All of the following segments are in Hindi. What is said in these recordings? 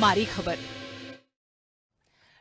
मारी खबर।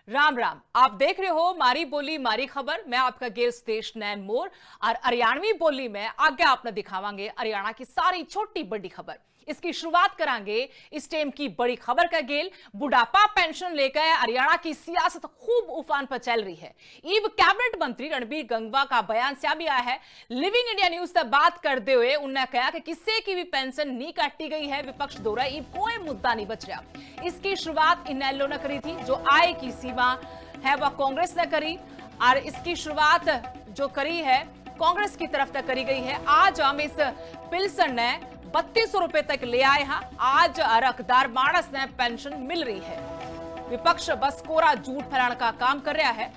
राम राम, आप देख रहे हो मारी बोली मारी खबर। मैं आपका गेस्ट देश नैन मोर और हरियाणवी बोली में आगे आपने दिखावांगे हरियाणा की सारी छोटी बड़ी खबर। इसकी शुरुआत करांगे इस टाइम की बड़ी खबर का गेल। बुढ़ापा पेंशन लेकर हरियाणा की सियासत खूब उफान पर चल रही है। ईब कैबिनेट मंत्री रणबीर गंगवा का बयान से भी आया है। लिविंग इंडिया न्यूज से बात करते हुए उन्होंने कहा कि किसी की भी पेंशन नहीं काटी गई है। विपक्ष द्वारा ईब कोई मुद्दा नहीं बच रहा। इसकी शुरुआत इनेलो ने करी थी। जो आय की सीमा है वह कांग्रेस ने करी और इसकी शुरुआत जो करी है कांग्रेस की तरफ से करी गई है। आज हम इस पेंशन ने 3200 रुपए तक ले आए हैं। आज हकदार मानस ने पेंशन मिल रही है। विपक्ष बस कोरा झूठ फैलाने का काम कर रहा है।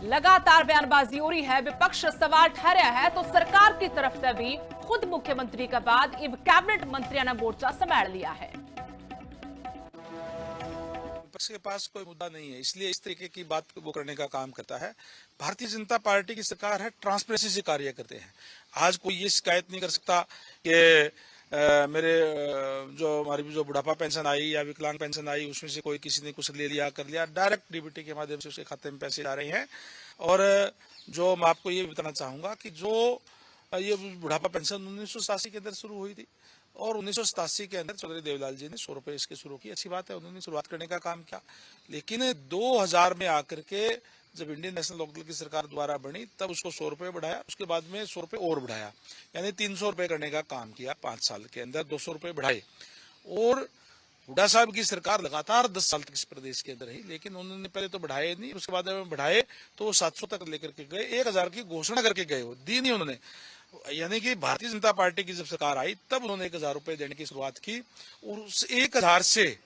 लगातार बयानबाजी हो रही है। विपक्ष सवाल ठहरा है तो सरकार की तरफ से भी खुद मुख्यमंत्री के बाद इब कैबिनेट मंत्रियों ने मोर्चा संभाल लिया है। विपक्ष के पास कोई मुद्दा नहीं है, इसलिए इस तरीके की बात वो करने का काम करता है। भारतीय जनता पार्टी की सरकार है, ट्रांसपेरेंसी से कार्य करते हैं। आज कोई ये शिकायत नहीं कर सकता कि मेरे हमारी जो बुढ़ापा पेंशन आई या विकलांग पेंशन आई उसमें से कोई किसी ने कुछ ले लिया कर लिया। डायरेक्ट डीबीटी के माध्यम से उसके खाते में पैसे आ रहे हैं। और जो मैं आपको ये बताना चाहूंगा कि जो ये बुढ़ापा पेंशन 1987 के अंदर शुरू हुई थी और 1987 के अंदर चौधरी देवलाल जी ने 100 रुपए इसके शुरू की। अच्छी बात है, उन्होंने शुरुआत करने का काम किया। लेकिन 2000 में आकर के जब इंडियन नेशनल लोकदल की सरकार द्वारा बनी तब उसको 100 रुपए बढ़ाया, उसके बाद में 100 रुपए और बढ़ाया, यानी 300 रुपए करने का काम किया। 5 साल के अंदर 200 रुपए बढ़ाए। और हुड्डा साहब की सरकार लगातार 10 साल तक इस प्रदेश के अंदर रही, लेकिन उन्होंने पहले तो बढ़ाए नहीं, उसके बाद में बढ़ाए तो 700 तक लेकर के गए। 1000 की घोषणा करके गए, वो दी नहीं उन्होंने। यानी कि भारतीय जनता पार्टी की जब सरकार आई तब उन्होंने 1000 रुपए देने की शुरुआत की और उस 1000 से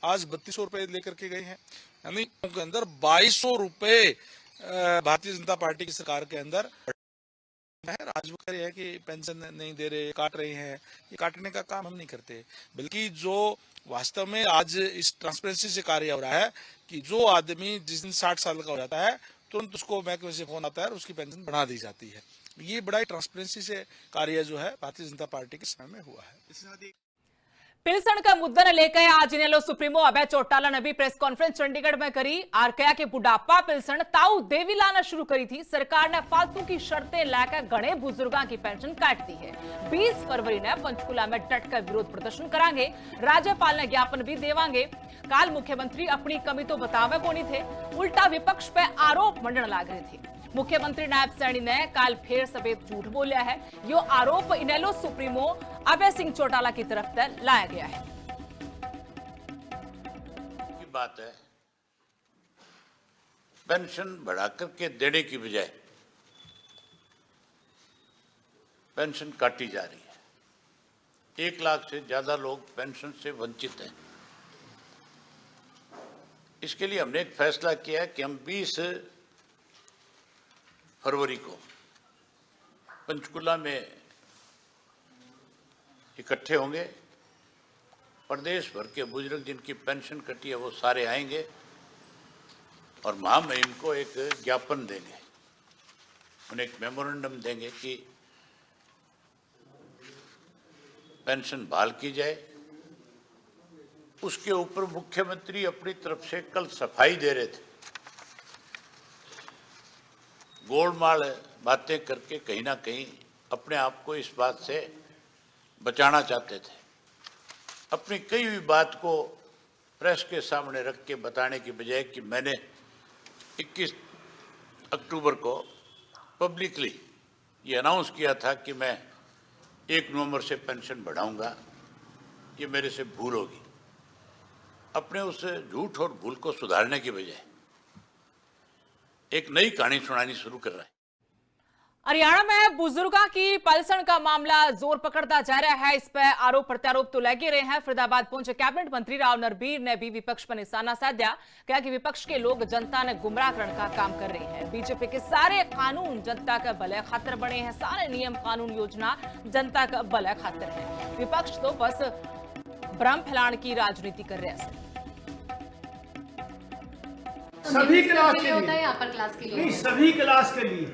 आज 3200 रुपए लेकर के गए हैं। यानी के अंदर 2200 रुपए भारतीय जनता पार्टी की सरकार के अंदर है। आज वो कह रहे हैं कि पेंशन नहीं दे रहे, काट रहे हैं। ये काटने का काम हम नहीं करते, बल्कि जो वास्तव में आज इस ट्रांसपेरेंसी से कार्य हो रहा है कि जो आदमी जिस दिन 60 साल का हो जाता है तुरंत उसको महकमे से फोन आता है और उसकी पेंशन बढ़ा दी जाती है। ये बड़ा ट्रांसपेरेंसी से कार्य जो है भारतीय जनता पार्टी के समय में हुआ है। पेंशन का मुद्दा ने लेकर आज इनेलो सुप्रीमो अभय चौटाला ने भी प्रेस कॉन्फ्रेंस चंडीगढ़ में करी और कहा कि बुढ़ापा पेंशन ताऊ देवी लाना शुरू करी थी। सरकार ने फालतू की शर्तें लाकर घने बुजुर्गों की पेंशन काट दी है। 20 फरवरी ने पंचकुला में डट कर विरोध प्रदर्शन करांगे। राज्यपाल ने ज्ञापन भी देवांगे। काल मुख्यमंत्री अपनी कमी तो बतावे को नहीं थे, उल्टा विपक्ष पे आरोप मंडन लाग रहे थे। मुख्यमंत्री नायब सैनी ने काल फिर सफेद झूठ बोलिया है। यो आरोप इनेलो सुप्रीमो अभय सिंह चौटाला की तरफ से लाया गया है। की बात है, पेंशन बढ़ाकर के देने की बजाय पेंशन काटी जा रही है। 1 लाख से ज्यादा लोग पेंशन से वंचित हैं। इसके लिए हमने एक फैसला किया है कि हम 20 फरवरी को पंचकुला में इकट्ठे होंगे। प्रदेश भर के बुजुर्ग जिनकी पेंशन कटी है वो सारे आएंगे और महामहिम को एक ज्ञापन देंगे, उन्हें एक मेमोरेंडम देंगे कि पेंशन बहाल की जाए। उसके ऊपर मुख्यमंत्री अपनी तरफ से कल सफाई दे रहे थे। गोलमाल बातें करके कहीं ना कहीं अपने आप को इस बात से बचाना चाहते थे। अपनी कई हुई बात को प्रेस के सामने रख के बताने की बजाय कि मैंने 21 अक्टूबर को पब्लिकली ये अनाउंस किया था कि मैं 1 नवंबर से पेंशन बढ़ाऊंगा, ये मेरे से भूल होगी। अपने उस झूठ और भूल को सुधारने की बजाय एक नई कहानी सुनानी शुरू कर रहा है। हरियाणा में बुजुर्गों की पेंशन का मामला जोर पकड़ता जा रहा है। इस पर आरोप प्रत्यारोप तो लगे रहे हैं। फरीदाबाद पहुंचे कैबिनेट मंत्री राव नरबीर ने भी विपक्ष पर निशाना साधा। कहा कि विपक्ष के लोग जनता ने गुमराह करने का काम कर रहे हैं। बीजेपी के सारे कानून जनता का भले खातिर बने हैं, सारे नियम कानून योजना जनता का भले खातिर है। विपक्ष तो बस भ्रम फैलाने की राजनीति कर रहे हैं। सभी क्लास के लिए होता है, अपर क्लास के लिए नहीं, सभी क्लास के लिए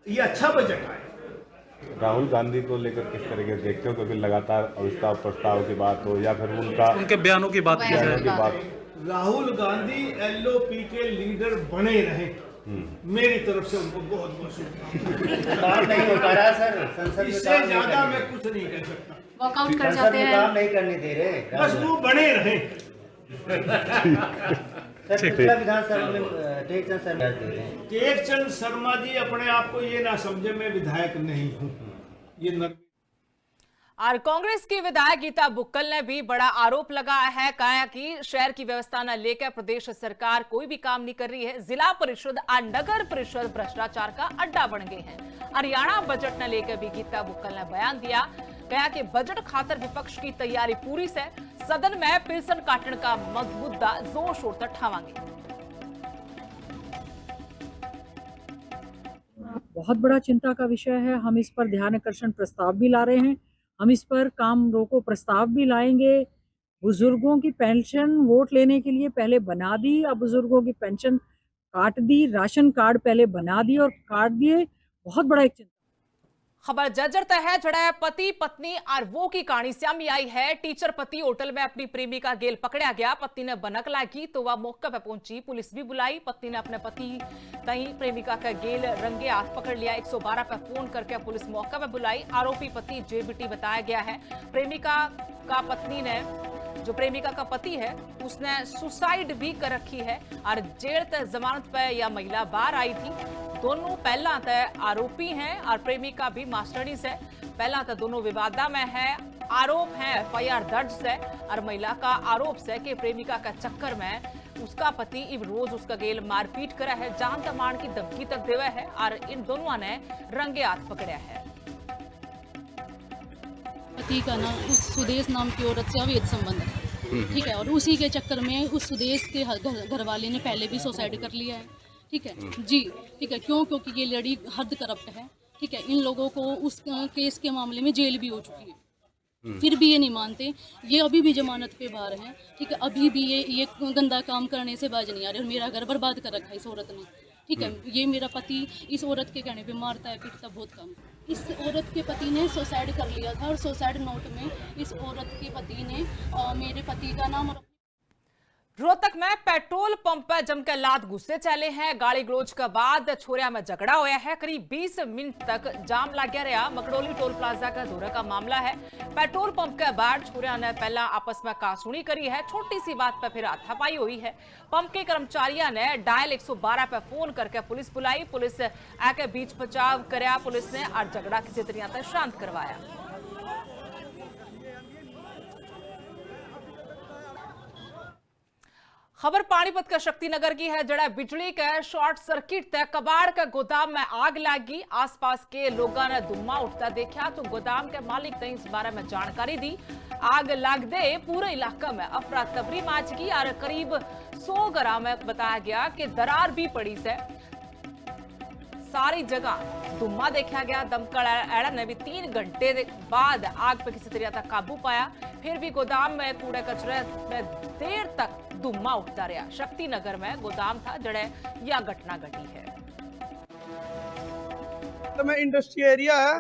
ये अच्छा बजट आए। राहुल गांधी को लेकर किस तरीके से देखते हो, क्योंकि लगातार अविश्वास प्रस्ताव की बात हो या फिर उनके बयानों की बात राहुल गांधी एलओपी के लीडर बने रहे। मेरी तरफ से उनको बहुत बहुत शुभकामनाएं। काम नहीं हो पा रहा सर, संसद में इससे काम नहीं ज्यादा करने मैं कुछ नहीं कह सकता। वॉकआउट कर संसद जाते में हैं। काम नहीं करने दे रहे। बस वो बने रहे। सर पिछला विधानसभा में टेकचंद शर्मा दे रहे हैं। टेकचंद शर्मा जी अपने आप को ये ना समझे मैं विधायक नहीं हूँ। ये नर और कांग्रेस की विधायक गीता बुक्कल ने भी बड़ा आरोप लगाया है। कहा कि शहर की व्यवस्था न लेकर प्रदेश सरकार कोई भी काम नहीं कर रही है। जिला परिषद और नगर परिषद भ्रष्टाचार का अड्डा बन गए हैं। हरियाणा बजट न लेकर भी गीता बुक्कल ने बयान दिया। कहा कि बजट खातर विपक्ष की तैयारी पूरी से, सदन में पेंशन काटने का मुद्दा जोर शोर तक ठावांगे। बहुत बड़ा चिंता का विषय है। हम इस पर ध्यान आकर्षण प्रस्ताव भी ला रहे हैं। हम इस पर काम रोको प्रस्ताव भी लाएंगे। बुजुर्गों की पेंशन वोट लेने के लिए पहले बना दी, अब बुजुर्गों की पेंशन काट दी। राशन कार्ड पहले बना दिए और काट दिए। बहुत बड़ा एक चिंता। खबर जर्जर है जड़ा पति पत्नी और वो की कहानी सामने आई है। टीचर पति होटल में अपनी प्रेमिका गेल पकड़ा गया। पत्नी ने बनक लागी तो वह मौके पर पहुंची, पुलिस भी बुलाई। पत्नी ने अपने पति तई प्रेमिका का गेल रंगे हाथ पकड़ लिया। 112 पर फोन करके पुलिस मौके पर बुलाई। आरोपी पति जेबीटी बताया गया है। प्रेमिका का पति है उसने सुसाइड भी कर रखी है और जेल तक जमानत पर यह महिला बाहर आई थी। दोनों पहला तय आरोपी हैं और प्रेमिका भी मास्टरनी से। पहला तय दोनों विवादा में है। आरोप है एफआईआर दर्ज से और महिला का आरोप से कि प्रेमिका का चक्कर में उसका पति इब रोज उसका गेल मारपीट करा है, जान तमाण की धमकी तक देवा है और इन दोनों ने रंगे हाथ पकड़ा है। पति का ना उस सुदेश नाम की औरत से अवैध संबंध है, ठीक है, और उसी के चक्कर में उस सुदेश के घर वाले ने पहले भी सुसाइड कर लिया है, ठीक है जी, ठीक है। क्यों? क्योंकि ये लड़ी हद करप्ट है, ठीक है। इन लोगों को उस केस के मामले में जेल भी हो चुकी है, फिर भी ये नहीं मानते। ये अभी भी जमानत पे बाहर हैं, ठीक है। अभी भी ये गंदा काम करने से बाज नहीं आ रहे और मेरा घर बर्बाद कर रखा है इस औरत ने, ठीक है। ये मेरा पति इस औरत के कहने पे मारता है पीटता बहुत कम। इस औरत के पति ने सुसाइड कर लिया था और सुसाइड नोट में इस औरत के पति ने मेरे पति का नाम। रोहतक में पेट्रोल पंप पर जमकर लात गुस्से चले हैं। गाली गलोच के बाद छोरिया में झगड़ा होया है। करीब 20 मिनट तक जाम लग्या रहा। मकड़ोली टोल प्लाजा का दौरे का मामला है। पेट्रोल पंप के बाद छोरिया ने पहला आपस में कासूनी करी है। छोटी सी बात पर फिर हाथापाई हुई है। पंप के कर्मचारियों ने डायल 112 पर फोन करके पुलिस बुलाई। पुलिस आके बीच बचाव कराया पुलिस ने और झगड़ा किसी तरह से शांत करवाया। खबर पानीपत का शक्तिनगर की है। जड़ा बिजली का शॉर्ट सर्किट तक कबाड़ का गोदाम में आग लगी। आसपास के लोगों ने धुआं उठता देखा तो गोदाम के मालिक ने इस बारे में जानकारी दी। आग लगते पूरे इलाका में अफरा तफरी मच गई और करीब 100 घरों में बताया गया कि दरार भी पड़ी से सारी जगह धुआं देखा गया। दमकल एड़ा ने भी 3 घंटे बाद आग पर किसी तरह तक काबू पाया। फिर भी गोदाम में कूड़े कचरे में देर तक धुआं उठता रहा। शक्तिनगर में गोदाम था जड़े यह घटना घटी है। तो में इंडस्ट्री एरिया है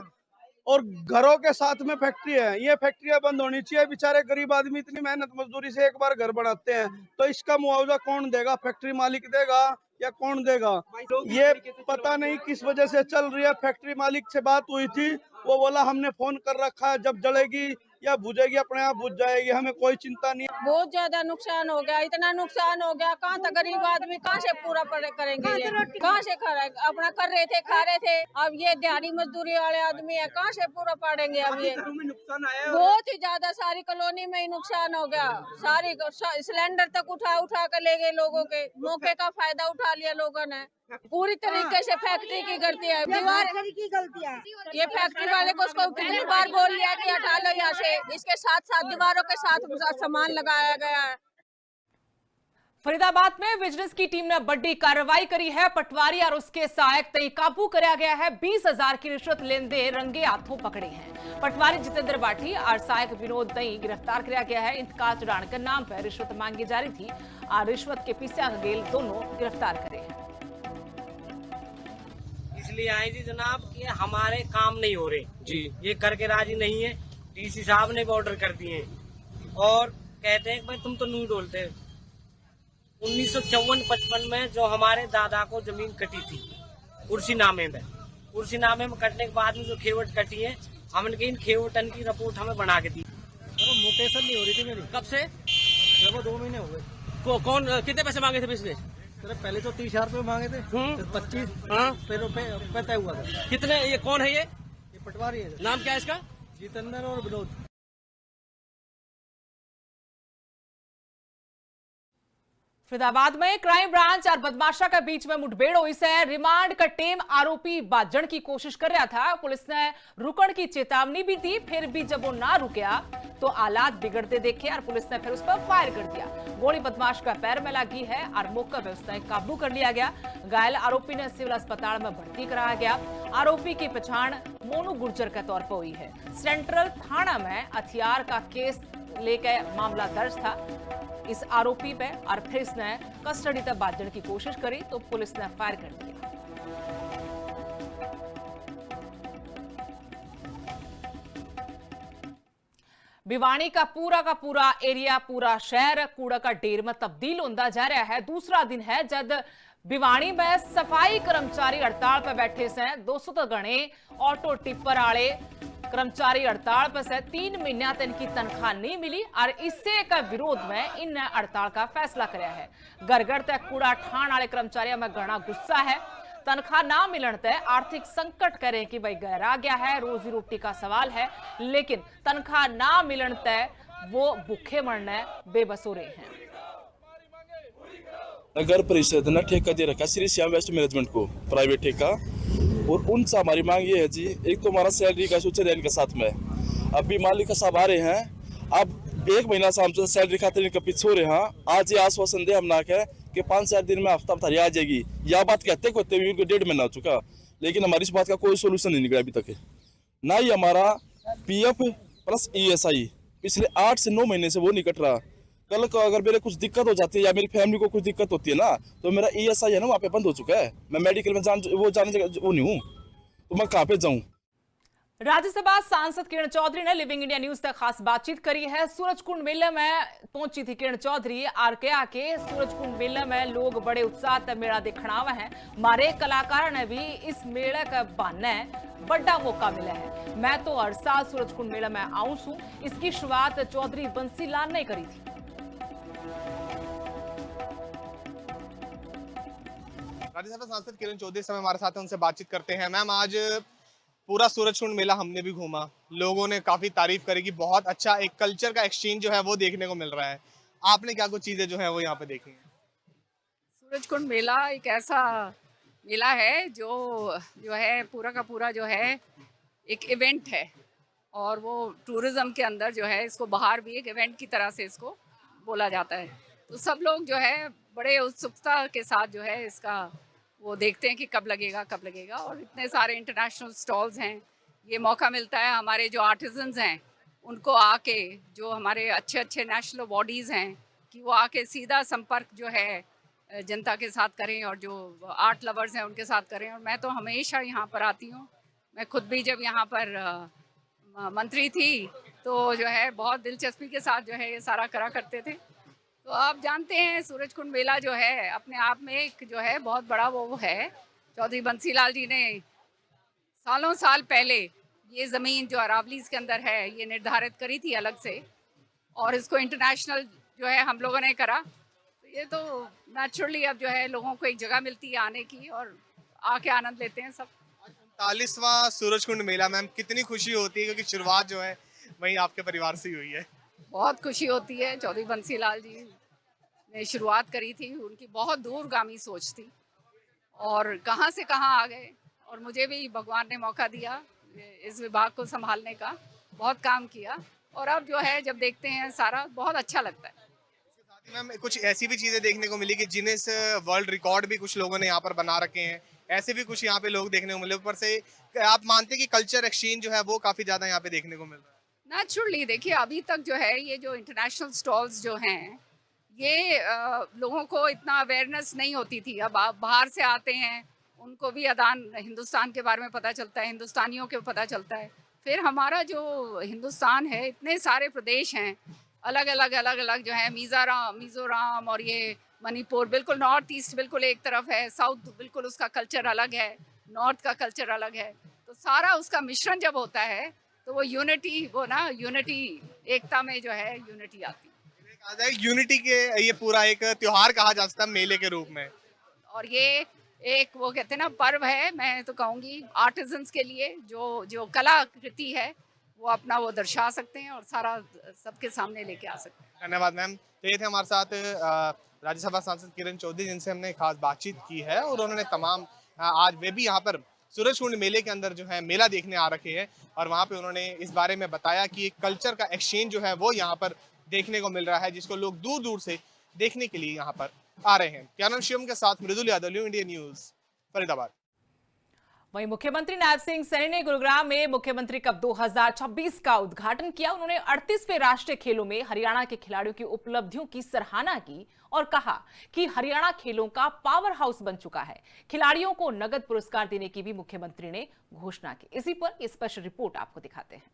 और घरों के साथ में फैक्ट्री है। ये फैक्ट्रियां बंद होनी चाहिए। बेचारे गरीब आदमी इतनी मेहनत मजदूरी से एक बार घर बनाते हैं तो इसका मुआवजा कौन देगा? फैक्ट्री मालिक देगा या कौन देगा? ये पता नहीं किस वजह से चल रही है। फैक्ट्री मालिक से बात हुई थी, वो बोला हमने फोन कर रखा है, जब जलेगी या बुझेगी अपने आप बुझ जाएगी, हमें कोई चिंता नहीं है। बहुत ज्यादा नुकसान हो गया, इतना नुकसान हो गया। कहाँ तक गरीब आदमी कहाँ से पूरा करेंगे? ये कहाँ से अपना कर रहे थे, खा रहे थे। अब ये दिहाड़ी मजदूरी वाले आदमी है, कहाँ से पूरा पाड़ेंगे? अब ये नुकसान आया बहुत ही ज्यादा। सारी कॉलोनी में ही नुकसान हो गया। सारी सिलेंडर तक उठा कर ले गए लोगों के। मौके का फायदा उठा लिया लोगों ने। पूरी तरीके से फैक्ट्री की गलती है। दीवार की गलती है। ये फैक्ट्री वाले को उसको कितनी बार बोल लिया कि हटा लो यहाँ से। इसके साथ दीवारों के साथ सामान लगाया गया है। फरीदाबाद में विजिलेंस की टीम ने बड़ी कार्रवाई करी है। पटवारी और उसके सहायक तई काबू कराया गया है। 20,000 की रिश्वत लेंदे रंगे हाथों पकड़े हैं। पटवारी जितेंद्र बाठी और सहायक विनोद तई गिरफ्तार किया गया है। इंतकाल चढ़ाने के नाम पर रिश्वत मांगी जा रही थी और रिश्वत के पीछे गेल दोनों गिरफ्तार करे हैं। इसलिए आए जी जनाब कि हमारे काम नहीं हो रहे जी, ये करके राजी नहीं है। डीसी साहब ने भी ऑर्डर कर दिए और कहते हैं कि भाई तुम तो नहीं डोलते, 1954-55 में जो हमारे दादा को जमीन कटी थी उर्सीनामे में, उर्सीनामे में कटने के बाद में जो खेवट कटी है, हमने कहीं खेवटन की रिपोर्ट हमें बना के दी। मोटेशन नहीं हो रही थी मेरी। कब से? लगभग 2 महीने हो गए। कौन कितने पैसे मांगे थे पिछले? पहले तो 30,000 रुपये मांगे थे, फिर 25, हाँ, फिर रुपये तय हुआ था। कितने? ये कौन है? ये पटवारी है। नाम क्या है इसका? जितेंद्र और विनोद। फरीदाबाद में क्राइम ब्रांच और बदमाशा के बीच में मुठभेड़ हुई है। रिमांड का टेम आरोपी बाजण की कोशिश कर रहा था। पुलिस ने रुकण की चेतावनी भी दी, फिर भी जब वो ना रुकया तो हालात बिगड़ते देखे और पुलिस ने फिर उस पर फायर कर दिया। गोली बदमाश का पैर में लगी है और मौके पर उसने काबू कर लिया गया। घायल आरोपी ने सिविल अस्पताल में भर्ती कराया गया। आरोपी की पहचान मोनू गुर्जर के तौर पर हुई है। सेंट्रल थाना में हथियार का केस लेकर मामला दर्ज था इस आरोपी पे और फिर इसने कस्टडी तक बांधने की कोशिश करी तो पुलिस ने फायर कर दिया। भिवानी का पूरा एरिया, पूरा शहर कूड़ा का ढेर में तब्दील होता जा रहा है। दूसरा दिन है जब भिवानी में सफाई कर्मचारी हड़ताल पर बैठे से। 200 तो गणे ऑटो टिप्पर वाले कर्मचारी हड़ताल पर से 3 महीना तक इनकी तनख्वाह नहीं मिली और इससे का विरोध में इन हड़ताल का फैसला कराया है। घर तक कूड़ा ठाण वाले कर्मचारियों में घना गुस्सा है। तनख्वाह ना मिलने तक आर्थिक संकट करें कि भाई गहरा गया है, रोजी रोटी का सवाल है, लेकिन तनख्वाह ना मिलने तक वो भूखे मरने बेबस हो रहे हैं। नगर परिषद ने ठेका दे रखा श्री श्याम वेस्ट मैनेजमेंट को, प्राइवेट ठेका, और उनसे हमारी मांग ये है जी, एक तो हमारा सैलरी का सूचना देने के साथ में अभी मालिक साहब आ रहे हैं, अब 1 महीना से हम सैलरी खाते इनके पीछे हो रहे हैं। आज ये आश्वासन दे हम ना कह कि 5-7 दिन में हफ्ता आ जाएगी, यह बात कहते कहते भी उनको 1.5 महीना हो चुका, लेकिन हमारी इस बात का कोई सोल्यूशन नहीं निकला अभी तक। ना ही हमारा PF प्लस ESI पिछले 8 से 9 महीने से वो नहीं कट रहा। कल को अगर मेरे कुछ दिक्कत हो जाती है या मेरी फैमिली को कुछ दिक्कत होती है ना, तो मेरा ESI है ना वहाँ पे बंद हो चुका है। मैं मेडिकल में जाने वो नहीं हूँ, तो मैं कहाँ पे जाऊँ। राज्यसभा सांसद किरण चौधरी ने लिविंग इंडिया न्यूज तक खास बातचीत करी है। सूरजकुंड मेले में पहुंची थी किरण चौधरी और क्या के सूरजकुंड मेले में लोग बड़े उत्साह से मेला देखना आवे हैं। हमारे कलाकार ने भी इस मेले का बहाने बड़ा मौका मिला है। मैं तो हर साल सूरजकुंड मेला में आऊं हूं। इसकी शुरुआत चौधरी बंसीलाल ने करी थी। राज्यसभा सांसद किरण चौधरी समय हमारे साथ हैं, उनसे बातचीत करते हैं। मैम, आज पूरा सूरजकुंड मेला हमने भी घूमा, लोगों ने काफी तारीफ करी कि बहुत अच्छा एक कल्चर का एक्सचेंज जो है वो देखने को मिल रहा है। आपने क्या कुछ चीजें जो है वो यहाँ पे देखी हैं? सूरजकुंड मेला एक ऐसा मेला है जो है पूरा का पूरा जो है एक इवेंट है, और वो टूरिज्म के अंदर जो है इसको बाहर भी एक इवेंट की तरह से इसको बोला जाता है। तो सब लोग जो है बड़े उत्सुकता के साथ जो है इसका वो देखते हैं कि कब लगेगा, और इतने सारे इंटरनेशनल स्टॉल्स हैं। ये मौका मिलता है हमारे जो आर्टिजन्स हैं उनको आके, जो हमारे अच्छे अच्छे नेशनल बॉडीज़ हैं, कि वो आके सीधा संपर्क जो है जनता के साथ करें और जो आर्ट लवर्स हैं उनके साथ करें। और मैं तो हमेशा यहाँ पर आती हूँ। मैं खुद भी जब यहाँ पर मंत्री थी तो जो है बहुत दिलचस्पी के साथ जो है ये सारा करा करते थे। तो आप जानते हैं सूरजकुंड मेला जो है अपने आप में एक जो है बहुत बड़ा वो है। चौधरी बंसीलाल जी ने सालों साल पहले ये ज़मीन जो अरावलीज़ के अंदर है ये निर्धारित करी थी अलग से, और इसको इंटरनेशनल जो है हम लोगों ने करा। तो ये तो नेचुरली अब जो है लोगों को एक जगह मिलती है आने की, और आके आनंद लेते हैं सब। 39वां सूरजकुंड मेला, मैम कितनी खुशी होती है, क्योंकि शुरुआत जो है वही आपके परिवार से ही हुई है। बहुत खुशी होती है। चौधरी बंसीलाल जी ने शुरुआत करी थी, उनकी बहुत दूरगामी सोच थी, और कहाँ से कहाँ आ गए। और मुझे भी भगवान ने मौका दिया इस विभाग को संभालने का, बहुत काम किया, और अब जो है जब देखते हैं सारा बहुत अच्छा लगता है। मैम, कुछ ऐसी भी चीज़ें देखने को मिली कि गिनीज वर्ल्ड रिकॉर्ड भी कुछ लोगों ने यहाँ पर बना रखे हैं, ऐसे भी कुछ यहाँ पे लोग देखने को मिले। ऊपर से आप मानते हैं कि कल्चर एक्सचेंज जो है वो काफ़ी ज़्यादा यहाँ पे देखने को मिल रहा है? नेचुरली देखिए, अभी तक जो है ये जो इंटरनेशनल स्टॉल्स जो हैं ये लोगों को इतना अवेयरनेस नहीं होती थी। अब आप बाहर से आते हैं, उनको भी अदान हिंदुस्तान के बारे में पता चलता है, हिंदुस्तानियों के पता चलता है। फिर हमारा जो हिंदुस्तान है, इतने सारे प्रदेश हैं अलग अलग जो है, मिज़ोरम और ये मणिपुर बिल्कुल नॉर्थ ईस्ट बिल्कुल एक तरफ है, साउथ बिल्कुल उसका कल्चर अलग है, नॉर्थ का कल्चर अलग है। तो सारा उसका मिश्रण जब होता है तो वो यूनिटी एकता में जो है यूनिटी आती है। यूनिटी के ये पूरा एक त्योहार कहा जा सकता है मेले के रूप में। और ये एक वो कहते हैं ना पर्व है, मैं तो कहूँगी आर्टिजन्स के लिए जो कलाकृति है वो अपना वो दर्शा सकते हैं और सारा सबके सामने लेके आ सकते हैं। धन्यवाद मैम। तो ये थे हमारे साथ राज्यसभा सांसद किरण चौधरी, जिनसे हमने खास बातचीत की है और उन्होंने तमाम आज वे भी यहाँ पर सूरजकुंड मेले के अंदर जो है मेला देखने आ रखे हैं और वहाँ पे उन्होंने इस बारे में बताया कि एक कल्चर का एक्सचेंज जो है वो यहाँ पर देखने को मिल रहा है, जिसको लोग दूर दूर से देखने के लिए यहाँ पर आ रहे हैं। क्या नाम शिवम के साथ मृदुल यादव, इंडिया न्यूज, फरीदाबाद। वहीं मुख्यमंत्री नायब सिंह सैनी ने गुरुग्राम में मुख्यमंत्री कप 2026 का उद्घाटन किया। उन्होंने 38वें राष्ट्रीय खेलों में हरियाणा के खिलाड़ियों की उपलब्धियों की सराहना की और कहा कि हरियाणा खेलों का पावर हाउस बन चुका है। खिलाड़ियों को नगद पुरस्कार देने की भी मुख्यमंत्री ने घोषणा की। इसी पर स्पेशल रिपोर्ट आपको दिखाते हैं।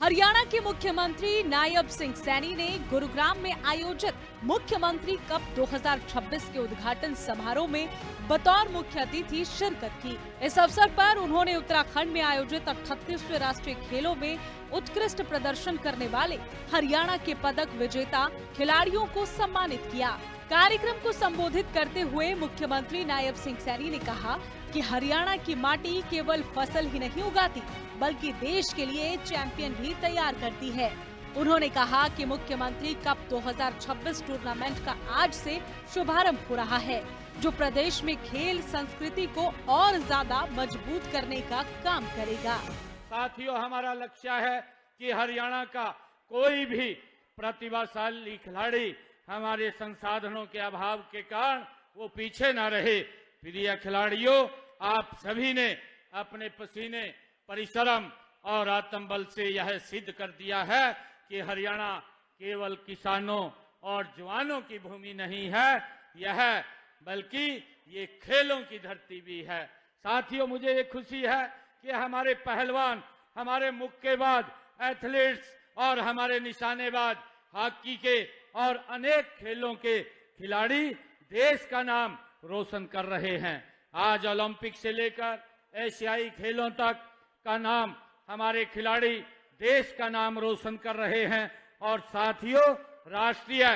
हरियाणा के मुख्यमंत्री नायब सिंह सैनी ने गुरुग्राम में आयोजित मुख्यमंत्री कप 2026 के उद्घाटन समारोह में बतौर मुख्य अतिथि शिरकत की। इस अवसर पर उन्होंने उत्तराखंड में आयोजित 38वें राष्ट्रीय खेलों में उत्कृष्ट प्रदर्शन करने वाले हरियाणा के पदक विजेता खिलाड़ियों को सम्मानित किया। कार्यक्रम को संबोधित करते हुए मुख्यमंत्री नायब सिंह सैनी ने कहा कि हरियाणा की माटी केवल फसल ही नहीं उगाती बल्कि देश के लिए चैंपियन भी तैयार करती है। उन्होंने कहा कि मुख्यमंत्री कप 2026 टूर्नामेंट का आज से शुभारंभ हो रहा है, जो प्रदेश में खेल संस्कृति को और ज्यादा मजबूत करने का काम करेगा। साथियों, हमारा लक्ष्य है कि हरियाणा का कोई भी प्रतिभाशाली खिलाड़ी हमारे संसाधनों के अभाव के कारण वो पीछे न रहे। प्रिय खिलाड़ियों, आप सभी ने अपने पसीने, परिश्रम और आत्मबल से यह सिद्ध कर दिया है कि हरियाणा केवल किसानों और जवानों की भूमि नहीं है, यह बल्कि ये खेलों की धरती भी है। साथियों, मुझे ये खुशी है कि हमारे पहलवान, हमारे मुक्केबाज, एथलीट्स और हमारे निशानेबाज, हॉकी के और अनेक खेलों के खिलाड़ी देश का नाम रोशन कर रहे हैं। आज ओलंपिक से लेकर एशियाई खेलों तक का नाम हमारे खिलाड़ी देश का नाम रोशन कर रहे हैं और साथियों, राष्ट्रीय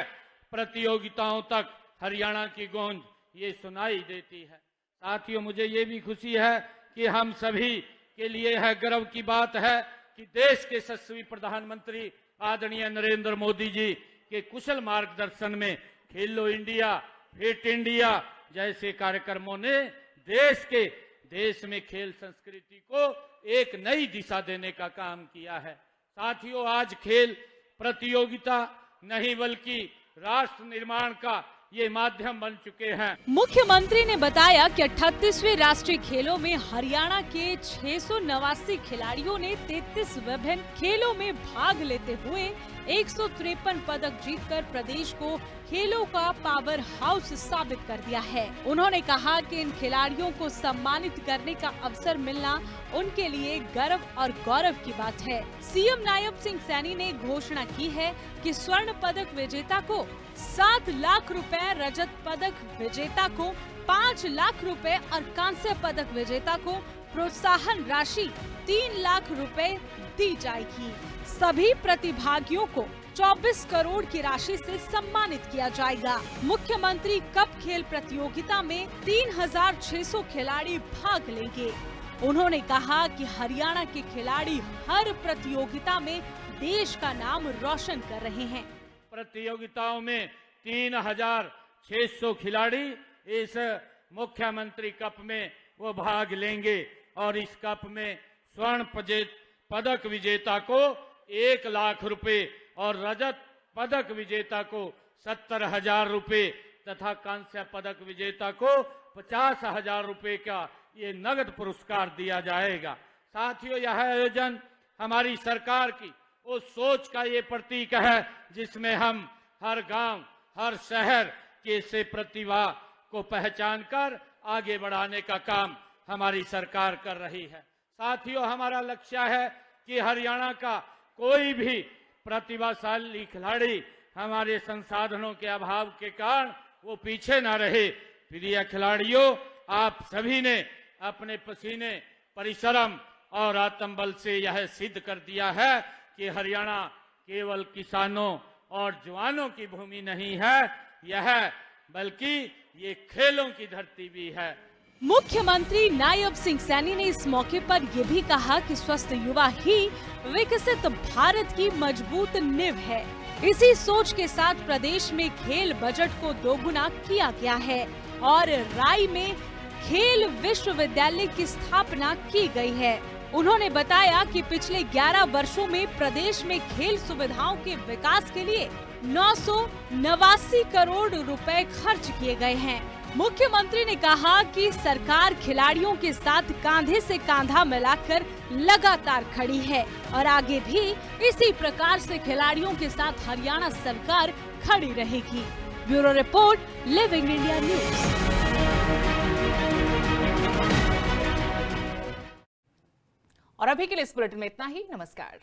प्रतियोगिताओं तक हरियाणा की गूंज ये सुनाई देती है। साथियों, मुझे ये भी खुशी है कि हम सभी के लिए यह गर्व की बात है कि देश के यशस्वी प्रधानमंत्री आदरणीय नरेंद्र मोदी जी के कुशल मार्गदर्शन में खेलो इंडिया, फिट इंडिया जैसे कार्यक्रमों ने देश में खेल संस्कृति को एक नई दिशा देने का काम किया है। साथियों, आज खेल प्रतियोगिता नहीं बल्कि राष्ट्र निर्माण का ये माध्यम बन चुके हैं। मुख्यमंत्री ने बताया कि 38वें राष्ट्रीय खेलों में हरियाणा के 689 खिलाड़ियों ने 33 विभिन्न खेलों में भाग लेते हुए 153 पदक जीतकर प्रदेश को खेलों का पावर हाउस साबित कर दिया है। उन्होंने कहा कि इन खिलाड़ियों को सम्मानित करने का अवसर मिलना उनके लिए गर्व और गौरव की बात है। सीएम नायब सिंह सैनी ने घोषणा की है कि स्वर्ण पदक विजेता को 7 लाख रुपए, रजत पदक विजेता को 5 लाख रुपए और कांस्य पदक विजेता को प्रोत्साहन राशि 3 लाख रुपए दी जाएगी। सभी प्रतिभागियों को 24 करोड़ की राशि से सम्मानित किया जाएगा। मुख्यमंत्री कप खेल प्रतियोगिता में 3600 खिलाड़ी भाग लेंगे। उन्होंने कहा कि हरियाणा के खिलाड़ी हर प्रतियोगिता में देश का नाम रोशन कर रहे हैं। प्रतियोगिताओं में 3600 खिलाड़ी इस मुख्यमंत्री कप में वो भाग लेंगे और इस कप में स्वर्ण पदक विजेता को 1 लाख रुपए और रजत पदक विजेता को 70,000 रुपए तथा कांस्य पदक विजेता को 50,000 रुपए का ये नगद पुरस्कार दिया जाएगा। साथियों, यह आयोजन हमारी सरकार की उस सोच का ये प्रतीक है जिसमें हम हर गांव, हर शहर के से प्रतिभा को पहचान कर आगे बढ़ाने का काम हमारी सरकार कर रही है। साथियों, हमारा लक्ष्य है कि हरियाणा का कोई भी प्रतिभाशाली खिलाड़ी हमारे संसाधनों के अभाव के कारण वो पीछे ना रहे। प्रिय खिलाड़ियों, आप सभी ने अपने पसीने, परिश्रम और आत्मबल से यह सिद्ध कर दिया है कि हरियाणा केवल किसानों और जवानों की भूमि नहीं है, यह बल्कि ये खेलों की धरती भी है। मुख्यमंत्री नायब सिंह सैनी ने इस मौके पर यह भी कहा कि स्वस्थ युवा ही विकसित भारत की मजबूत नींव है। इसी सोच के साथ प्रदेश में खेल बजट को दोगुना किया गया है और राई में खेल विश्वविद्यालय की स्थापना की गई है। उन्होंने बताया कि पिछले 11 वर्षों में प्रदेश में खेल सुविधाओं के विकास के लिए 989 करोड़ रुपए खर्च किए गए हैं। मुख्यमंत्री ने कहा कि सरकार खिलाड़ियों के साथ कांधे से कांधा मिलाकर लगातार खड़ी है और आगे भी इसी प्रकार से खिलाड़ियों के साथ हरियाणा सरकार खड़ी रहेगी। Bureau report, living India news. और अभी के लिए इस बुलेटिन में इतना ही। नमस्कार।